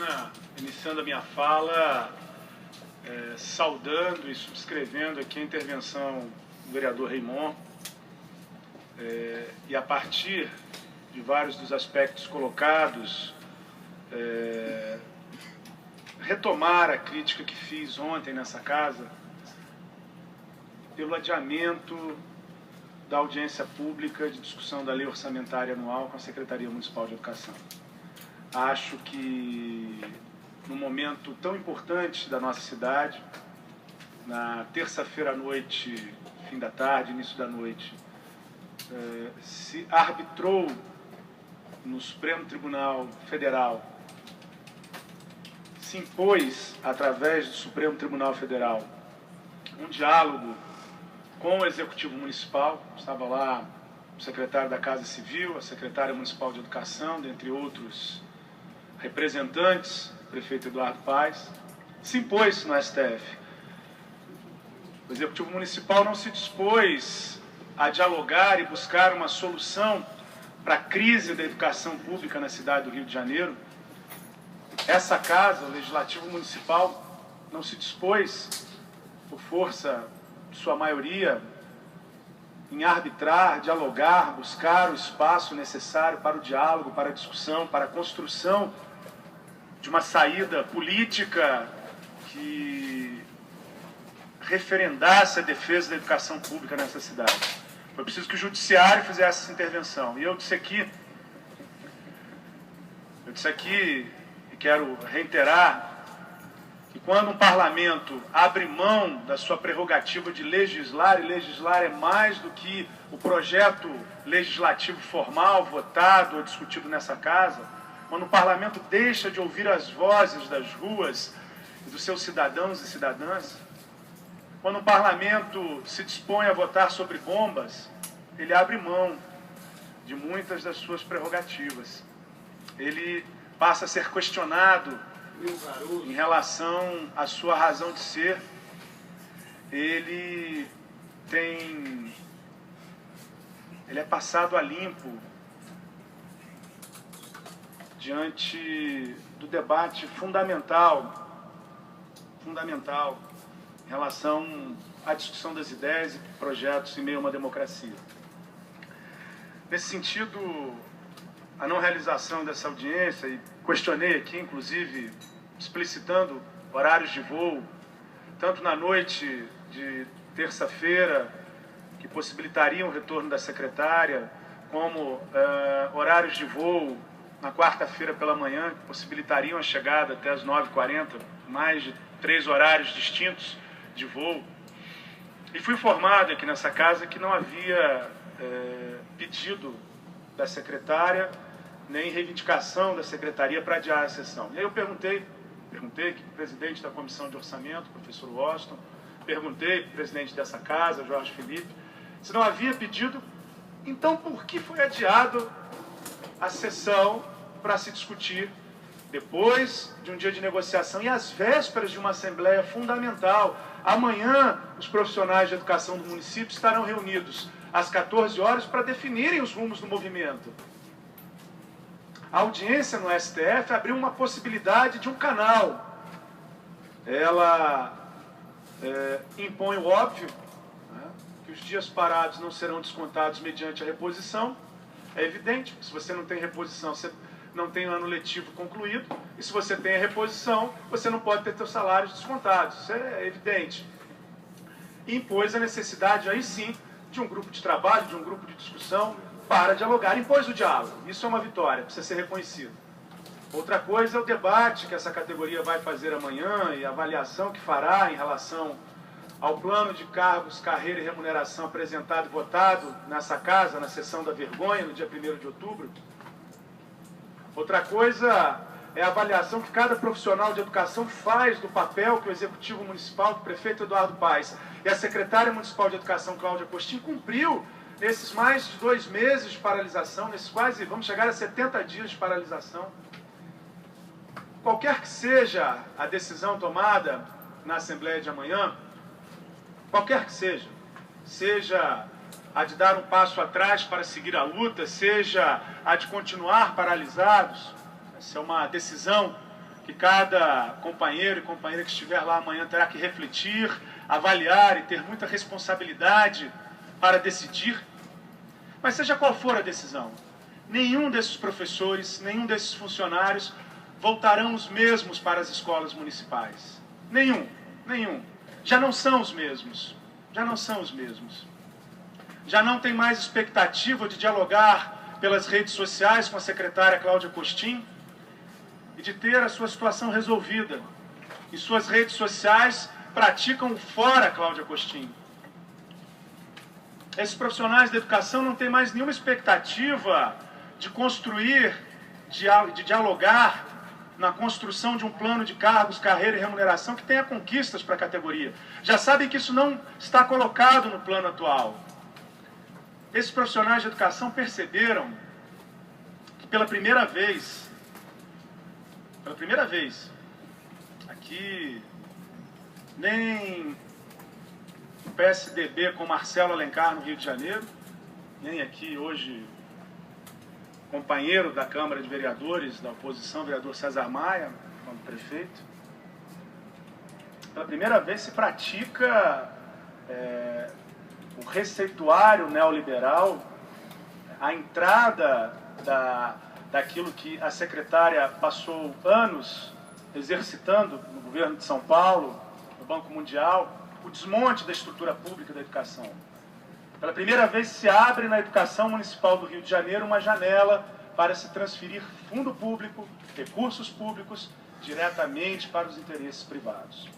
tribuna, iniciando a minha fala, saudando e subscrevendo aqui a intervenção do vereador Raymond, e a partir de vários dos aspectos colocados, retomar a crítica que fiz ontem nessa casa pelo adiamento da audiência pública de discussão da Lei Orçamentária Anual com a Secretaria Municipal de Educação. Acho que, num momento tão importante da nossa cidade, na terça-feira à noite, fim da tarde, início da noite, se arbitrou no Supremo Tribunal Federal, se impôs, através do Supremo Tribunal Federal, um diálogo com o Executivo Municipal. Estava lá o secretário da Casa Civil, a secretária municipal de Educação, dentre outros representantes, o prefeito Eduardo Paes, se impôs no STF. O Executivo Municipal não se dispôs a dialogar e buscar uma solução para a crise da educação pública na cidade do Rio de Janeiro. Essa casa, o Legislativo Municipal, não se dispôs, por força de sua maioria, em arbitrar, dialogar, buscar o espaço necessário para o diálogo, para a discussão, para a construção de uma saída política que referendasse a defesa da educação pública nessa cidade. Foi preciso que o Judiciário fizesse essa intervenção. E eu disse aqui e quero reiterar, que quando um parlamento abre mão da sua prerrogativa de legislar, e legislar é mais do que o projeto legislativo formal, votado ou discutido nessa casa, quando o parlamento deixa de ouvir as vozes das ruas e dos seus cidadãos e cidadãs, quando o parlamento se dispõe a votar sobre bombas, ele abre mão de muitas das suas prerrogativas. Ele passa a ser questionado em relação à sua razão de ser. Ele é passado a limpo diante do debate fundamental em relação à discussão das ideias e projetos em meio a uma democracia. Nesse sentido, a não realização dessa audiência, e questionei aqui, inclusive, explicitando horários de voo, tanto na noite de terça-feira, que possibilitariam o retorno da secretária, como horários de voo na quarta-feira pela manhã, que possibilitariam a chegada até as 9h40, mais de 3 horários distintos de voo. E fui informado aqui nessa casa que não havia pedido da secretária, nem reivindicação da secretaria para adiar a sessão. E aí eu perguntei para o presidente da Comissão de Orçamento, o professor Washington, perguntei para o presidente dessa casa, Jorge Felipe, se não havia pedido, então por que foi adiado a sessão para se discutir depois de um dia de negociação e às vésperas de uma assembleia fundamental? Amanhã, os profissionais de educação do município estarão reunidos às 14 horas para definirem os rumos do movimento. A audiência no STF abriu uma possibilidade de um canal. Ela impõe o óbvio, né, que os dias parados não serão descontados mediante a reposição. É evidente, se você não tem reposição, você não tem o ano letivo concluído, e se você tem a reposição, você não pode ter seus salários descontados. Isso é evidente. E impôs a necessidade, aí sim, de um grupo de trabalho, de um grupo de discussão, para dialogar. Impôs o diálogo. Isso é uma vitória, precisa ser reconhecido. Outra coisa é o debate que essa categoria vai fazer amanhã e a avaliação que fará em relação ao plano de cargos, carreira e remuneração apresentado e votado nessa casa, na sessão da vergonha, no dia 1º de outubro. Outra coisa é a avaliação que cada profissional de educação faz do papel que o Executivo Municipal, que o prefeito Eduardo Paes e a secretária municipal de Educação, Cláudia Costin, cumpriu nesses mais de 2 meses de paralisação, nesses quase, vamos chegar a 70 dias de paralisação. Qualquer que seja a decisão tomada na Assembleia de amanhã, qualquer que seja a de dar um passo atrás para seguir a luta, seja a de continuar paralisados, essa é uma decisão que que cada companheiro e companheira que estiver lá amanhã terá que refletir, avaliar e ter muita responsabilidade para decidir. Mas seja qual for a decisão, nenhum desses professores, nenhum desses funcionários voltarão os mesmos para as escolas municipais. Nenhum. Já não são os mesmos. Já não tem mais expectativa de dialogar pelas redes sociais com a secretária Cláudia Costin e de ter a sua situação resolvida. Em suas redes sociais praticam fora Cláudia Costin. Esses profissionais da educação não têm mais nenhuma expectativa de construir, de dialogar na construção de um plano de cargos, carreira e remuneração que tenha conquistas para a categoria. Já sabem que isso não está colocado no plano atual. Esses profissionais de educação perceberam que pela primeira vez, aqui nem o PSDB com Marcelo Alencar no Rio de Janeiro, nem aqui hoje companheiro da Câmara de Vereadores da oposição, vereador César Maia, como prefeito, pela primeira vez se pratica o receituário neoliberal, a entrada daquilo que a secretária passou anos exercitando no governo de São Paulo, no Banco Mundial, o desmonte da estrutura pública da educação. Pela primeira vez se abre na educação municipal do Rio de Janeiro uma janela para se transferir fundo público, recursos públicos, diretamente para os interesses privados.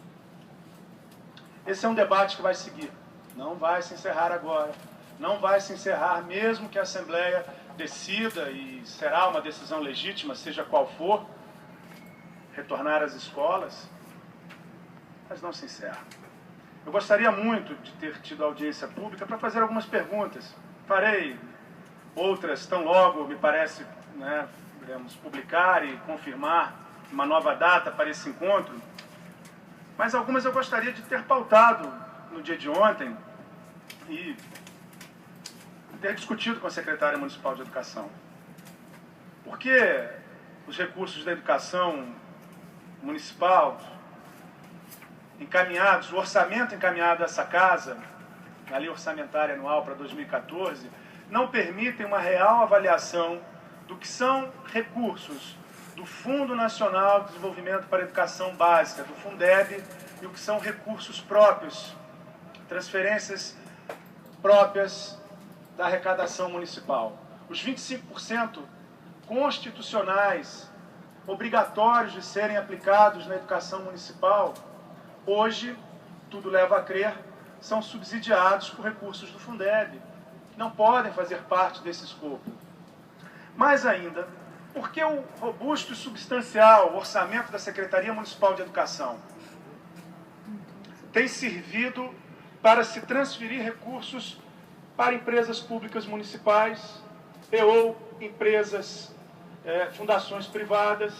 Esse é um debate que vai seguir. Não vai se encerrar agora. Não vai se encerrar mesmo que a Assembleia decida, e será uma decisão legítima, seja qual for, retornar às escolas, mas não se encerra. Eu gostaria muito de ter tido audiência pública para fazer algumas perguntas. Farei outras tão logo, me parece, iremos publicar e confirmar uma nova data para esse encontro. Mas algumas eu gostaria de ter pautado no dia de ontem e ter discutido com a secretária municipal de educação. Por que os recursos da educação municipal encaminhados, o orçamento encaminhado a essa casa, na lei orçamentária anual para 2014, não permitem uma real avaliação do que são recursos do Fundo Nacional de Desenvolvimento para a Educação Básica, do Fundeb, e o que são recursos próprios, transferências próprias da arrecadação municipal. Os 25% constitucionais, obrigatórios de serem aplicados na educação municipal, hoje, tudo leva a crer, são subsidiados por recursos do Fundeb. Não podem fazer parte desse escopo. Mais ainda, por que o robusto e substancial orçamento da Secretaria Municipal de Educação tem servido para se transferir recursos para empresas públicas municipais ou empresas, fundações privadas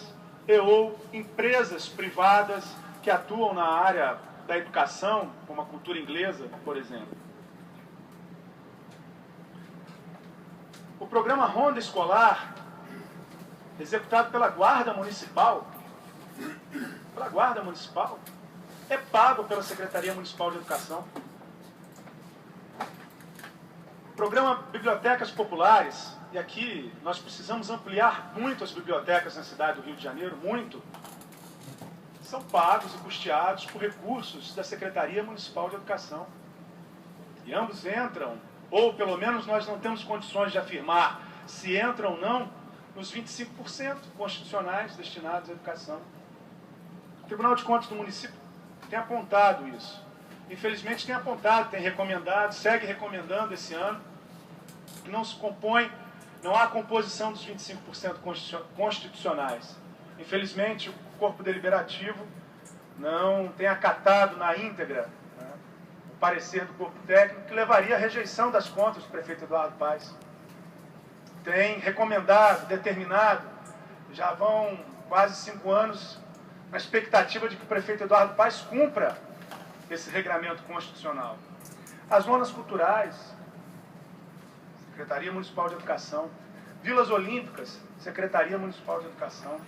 ou empresas privadas que atuam na área da educação, como a cultura inglesa, por exemplo. O programa Ronda Escolar, executado pela Guarda Municipal, é pago pela Secretaria Municipal de Educação. O programa Bibliotecas Populares, e aqui nós precisamos ampliar muito as bibliotecas na cidade do Rio de Janeiro, muito, são pagos e custeados por recursos da Secretaria Municipal de Educação. E ambos entram, ou pelo menos nós não temos condições de afirmar se entram ou não, nos 25% constitucionais destinados à educação. O Tribunal de Contas do município tem apontado isso. Infelizmente tem apontado, tem recomendado, segue recomendando esse ano, que não se compõe, não há composição dos 25% constitucionais. Infelizmente, o corpo deliberativo não tem acatado na íntegra o parecer do corpo técnico, que levaria à rejeição das contas do prefeito Eduardo Paes. Tem recomendado, determinado, já vão quase 5 anos, na expectativa de que o prefeito Eduardo Paes cumpra esse regramento constitucional. As zonas culturais, Secretaria Municipal de Educação. Vilas Olímpicas, Secretaria Municipal de Educação.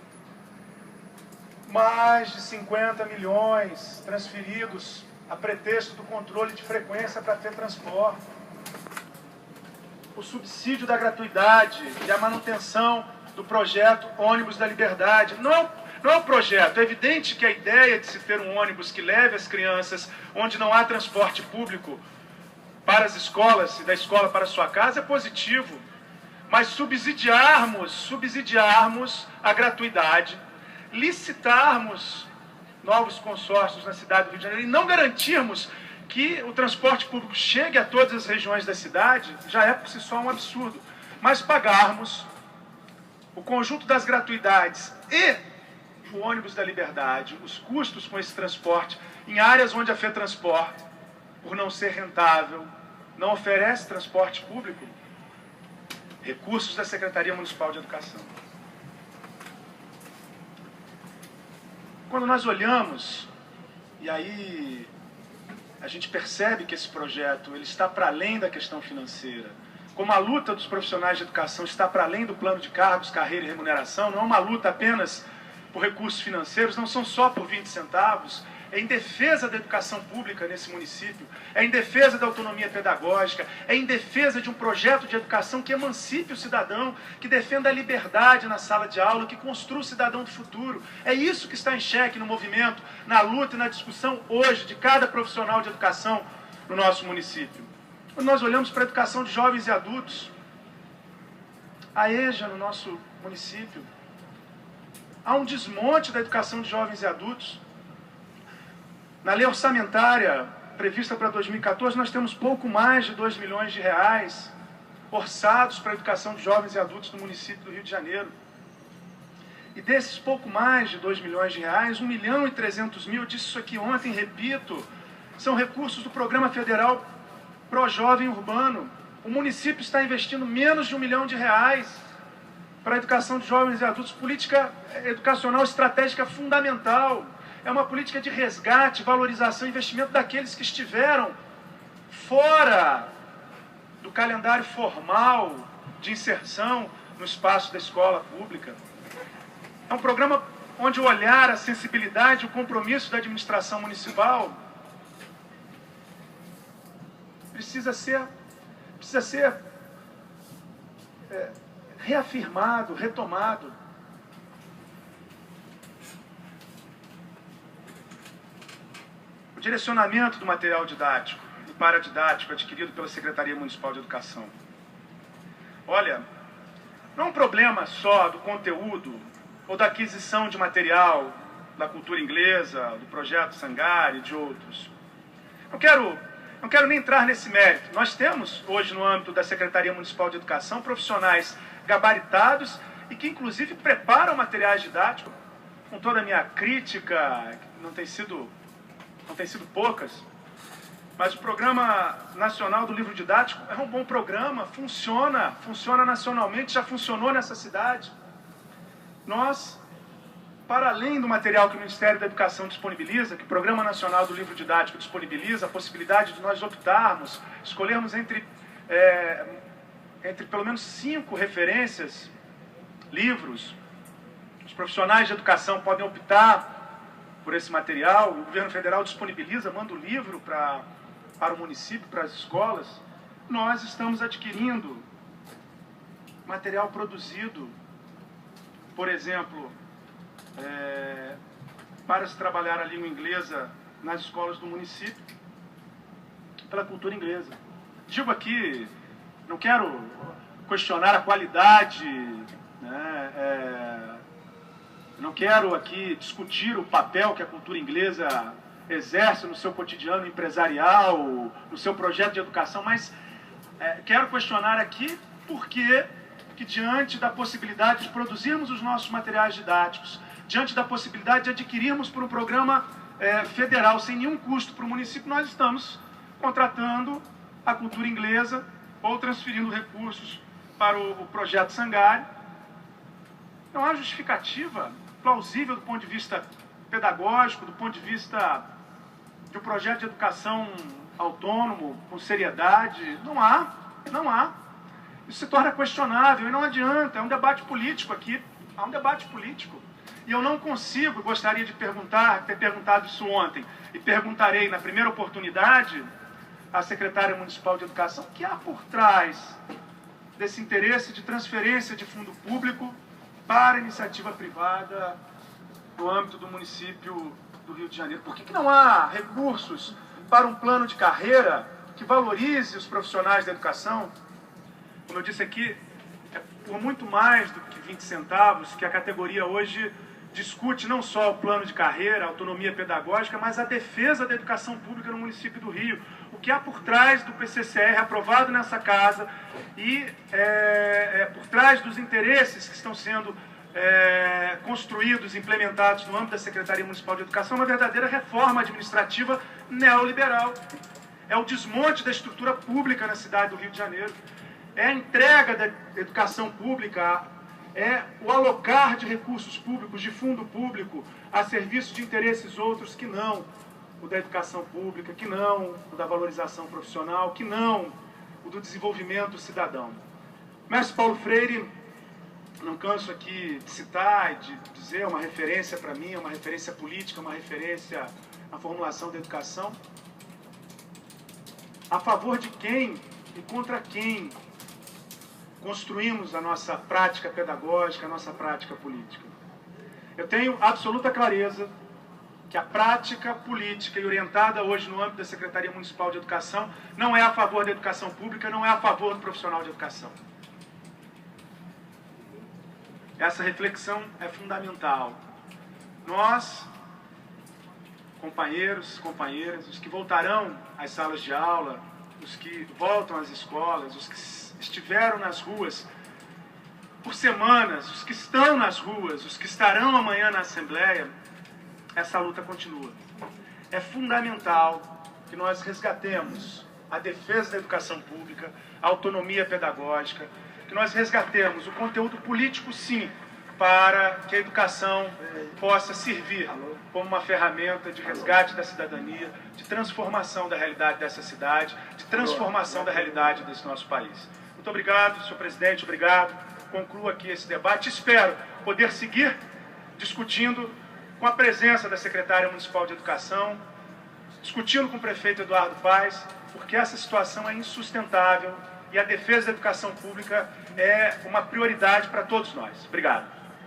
mais de 50 milhões transferidos a pretexto do controle de frequência para ter transporte. O subsídio da gratuidade e a manutenção do projeto Ônibus da Liberdade. Não é um projeto. É evidente que a ideia de se ter um ônibus que leve as crianças onde não há transporte público para as escolas e da escola para a sua casa é positivo. Mas subsidiarmos a gratuidade, licitarmos novos consórcios na cidade do Rio de Janeiro e não garantirmos que o transporte público chegue a todas as regiões da cidade, já é por si só um absurdo. Mas pagarmos o conjunto das gratuidades e o ônibus da liberdade, os custos com esse transporte, em áreas onde a FETransporte, por não ser rentável, não oferece transporte público, recursos da Secretaria Municipal de Educação. Quando nós olhamos, e aí a gente percebe que esse projeto ele está para além da questão financeira, como a luta dos profissionais de educação está para além do plano de cargos, carreira e remuneração, não é uma luta apenas por recursos financeiros, não são só por 20 centavos, é em defesa da educação pública nesse município, é em defesa da autonomia pedagógica, é em defesa de um projeto de educação que emancipe o cidadão, que defenda a liberdade na sala de aula, que construa o cidadão do futuro. É isso que está em xeque no movimento, na luta e na discussão hoje de cada profissional de educação no nosso município. Quando nós olhamos para a educação de jovens e adultos, a EJA no nosso município, há um desmonte da educação de jovens e adultos. Na lei orçamentária prevista para 2014, nós temos pouco mais de 2 milhões de reais orçados para a educação de jovens e adultos no município do Rio de Janeiro. E desses pouco mais de 2 milhões de reais, 1.300.000, eu disse isso aqui ontem, repito, são recursos do Programa Federal Pro Jovem Urbano. O município está investindo menos de R$1 milhão para a educação de jovens e adultos, política educacional estratégica fundamental. É uma política de resgate, valorização e investimento daqueles que estiveram fora do calendário formal de inserção no espaço da escola pública. É um programa onde o olhar, a sensibilidade, o compromisso da administração municipal precisa ser reafirmado, retomado. O direcionamento do material didático e paradidático adquirido pela Secretaria Municipal de Educação. Olha, não é um problema só do conteúdo ou da aquisição de material da cultura inglesa, do projeto Sangari e de outros. Não quero nem entrar nesse mérito. Nós temos hoje no âmbito da Secretaria Municipal de Educação profissionais gabaritados e que inclusive preparam materiais didáticos, com toda a minha crítica, não tem sido poucas, mas o Programa Nacional do Livro Didático é um bom programa, funciona nacionalmente, já funcionou nessa cidade. Nós, para além do material que o Ministério da Educação disponibiliza, que o Programa Nacional do Livro Didático disponibiliza, a possibilidade de nós optarmos, escolhermos entre pelo menos 5 referências, livros, os profissionais de educação podem optar por esse material, o governo federal disponibiliza, manda o livro para o município, para as escolas. Nós estamos adquirindo material produzido, por exemplo, para se trabalhar a língua inglesa nas escolas do município, pela cultura inglesa. Digo aqui, não quero questionar a qualidade, né, não quero aqui discutir o papel que a cultura inglesa exerce no seu cotidiano empresarial, no seu projeto de educação, mas quero questionar aqui por que diante da possibilidade de produzirmos os nossos materiais didáticos, diante da possibilidade de adquirirmos por um programa federal sem nenhum custo para o município, nós estamos contratando a cultura inglesa ou transferindo recursos para o projeto Sangari. Não há justificativa plausível do ponto de vista pedagógico, do ponto de vista de um projeto de educação autônomo, com seriedade. Não há. Isso se torna questionável e não adianta, é um debate político aqui, há um debate político. E eu não consigo, gostaria de ter perguntado isso ontem, e perguntarei na primeira oportunidade à secretária municipal de Educação, o que há por trás desse interesse de transferência de fundo público para a iniciativa privada no âmbito do município do Rio de Janeiro. Por que não há recursos para um plano de carreira que valorize os profissionais da educação? Como eu disse aqui, é por muito mais do que 20 centavos que a categoria hoje discute não só o plano de carreira, a autonomia pedagógica, mas a defesa da educação pública no município do Rio. O que há por trás do PCCR aprovado nessa casa e por trás dos interesses que estão sendo construídos, implementados no âmbito da Secretaria Municipal de Educação, uma verdadeira reforma administrativa neoliberal. É o desmonte da estrutura pública na cidade do Rio de Janeiro. É a entrega da educação pública, é o alocar de recursos públicos, de fundo público, a serviço de interesses outros que não o da educação pública, que não o da valorização profissional, que não o do desenvolvimento cidadão. Mestre Paulo Freire, não canso aqui de citar e de dizer, uma referência para mim, uma referência política, uma referência na formulação da educação. A favor de quem e contra quem construímos a nossa prática pedagógica, a nossa prática política. Eu tenho absoluta clareza que a prática política e orientada hoje no âmbito da Secretaria Municipal de Educação não é a favor da educação pública, não é a favor do profissional de educação. Essa reflexão é fundamental. Nós, companheiros, companheiras, os que voltarão às salas de aula, os que voltam às escolas, os que estiveram nas ruas por semanas, os que estão nas ruas, os que estarão amanhã na Assembleia, essa luta continua. É fundamental que nós resgatemos a defesa da educação pública, a autonomia pedagógica, que nós resgatemos o conteúdo político, sim, para que a educação possa servir como uma ferramenta de resgate da cidadania, de transformação da realidade dessa cidade, de transformação da realidade desse nosso país. Muito obrigado, senhor presidente, obrigado. Concluo aqui esse debate. Espero poder seguir discutindo com a presença da secretária municipal de Educação, discutindo com o prefeito Eduardo Paes, porque essa situação é insustentável e a defesa da educação pública é uma prioridade para todos nós. Obrigado.